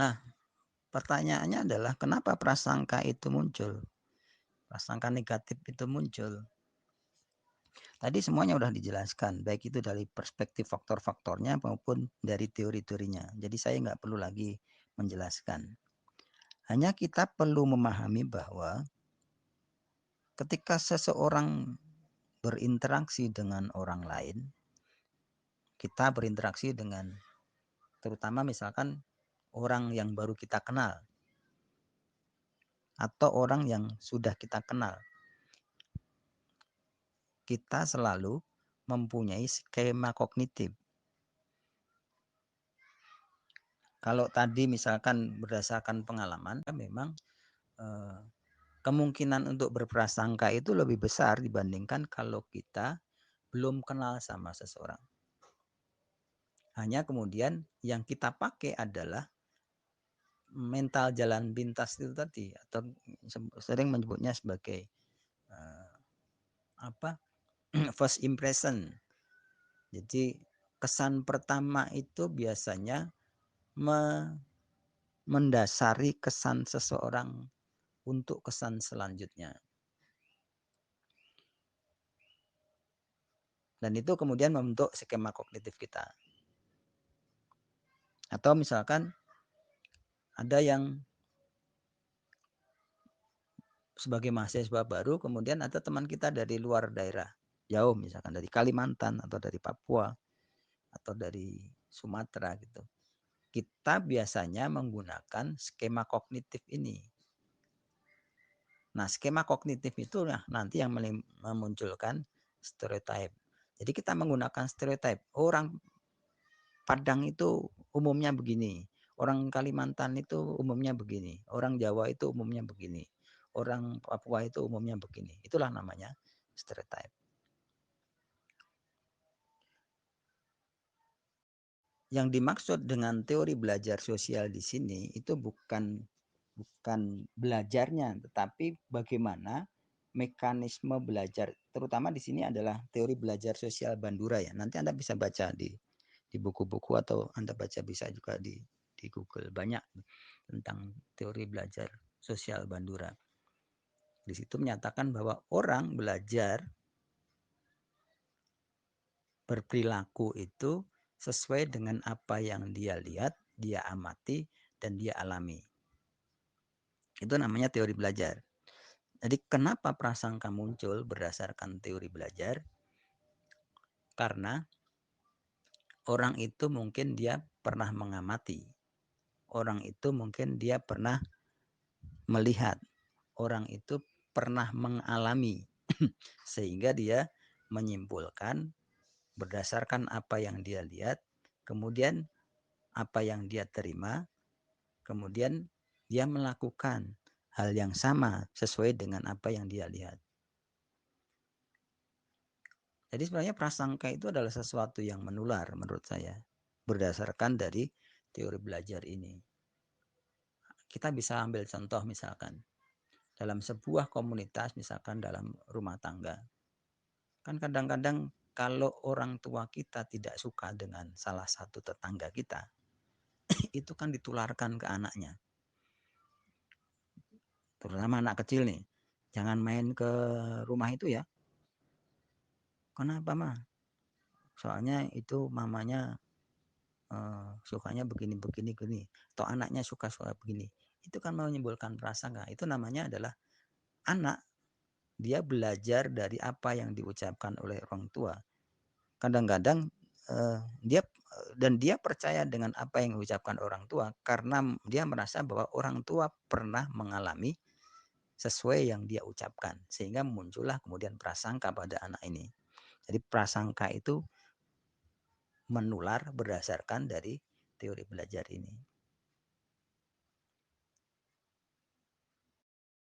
Nah, pertanyaannya adalah kenapa prasangka itu muncul? Prasangka negatif itu muncul. Tadi semuanya sudah dijelaskan, baik itu dari perspektif faktor-faktornya maupun dari teori-teorinya. Jadi saya nggak perlu lagi menjelaskan. Hanya kita perlu memahami bahwa ketika seseorang berinteraksi dengan orang lain, kita berinteraksi dengan terutama misalkan orang yang baru kita kenal atau orang yang sudah kita kenal. Kita selalu mempunyai skema kognitif. Kalau tadi misalkan berdasarkan pengalaman, memang kemungkinan untuk berprasangka itu lebih besar dibandingkan kalau kita belum kenal sama seseorang. Hanya kemudian yang kita pakai adalah mental jalan pintas itu tadi, atau sering menyebutnya sebagai first impression. Jadi kesan pertama itu biasanya mendasari kesan seseorang untuk kesan selanjutnya. Dan itu kemudian membentuk skema kognitif kita. Atau misalkan ada yang sebagai mahasiswa baru, kemudian ada teman kita dari luar daerah, jauh misalkan dari Kalimantan atau dari Papua atau dari Sumatera gitu. Kita biasanya menggunakan skema kognitif ini. Nah, skema kognitif itu nanti yang memunculkan stereotip. Jadi kita menggunakan stereotip. Orang Padang itu umumnya begini. Orang Kalimantan itu umumnya begini. Orang Jawa itu umumnya begini. Orang Papua itu umumnya begini. Itulah namanya stereotip. Yang dimaksud dengan teori belajar sosial di sini itu bukan belajarnya, tetapi bagaimana mekanisme belajar. Terutama di sini adalah teori belajar sosial Bandura ya. Nanti Anda bisa baca di buku-buku atau Anda baca bisa juga di Google, banyak tentang teori belajar sosial Bandura. Di situ menyatakan bahwa orang belajar berperilaku itu sesuai dengan apa yang dia lihat, dia amati, dan dia alami. Itu namanya teori belajar. Jadi kenapa prasangka muncul berdasarkan teori belajar? Karena orang itu mungkin dia pernah mengamati. Orang itu mungkin dia pernah melihat. Orang itu pernah mengalami. Sehingga dia menyimpulkan berdasarkan apa yang dia lihat, kemudian apa yang dia terima, kemudian dia melakukan hal yang sama sesuai dengan apa yang dia lihat. Jadi sebenarnya prasangka itu adalah sesuatu yang menular menurut saya, berdasarkan dari teori belajar ini. Kita bisa ambil contoh misalkan, dalam sebuah komunitas, misalkan dalam rumah tangga. Kan kadang-kadang kalau orang tua kita tidak suka dengan salah satu tetangga kita, itu kan ditularkan ke anaknya. Terutama anak kecil nih, jangan main ke rumah itu ya. Kenapa mah? Soalnya itu mamanya sukanya begini-begini gini. Atau anaknya suka-suka begini. Itu kan menimbulkan prasangka. Itu namanya adalah anak. Dia belajar dari apa yang diucapkan oleh orang tua. Kadang-kadang dia percaya dengan apa yang diucapkan orang tua karena dia merasa bahwa orang tua pernah mengalami sesuai yang dia ucapkan, sehingga muncullah kemudian prasangka pada anak ini. Jadi prasangka itu menular berdasarkan dari teori belajar ini.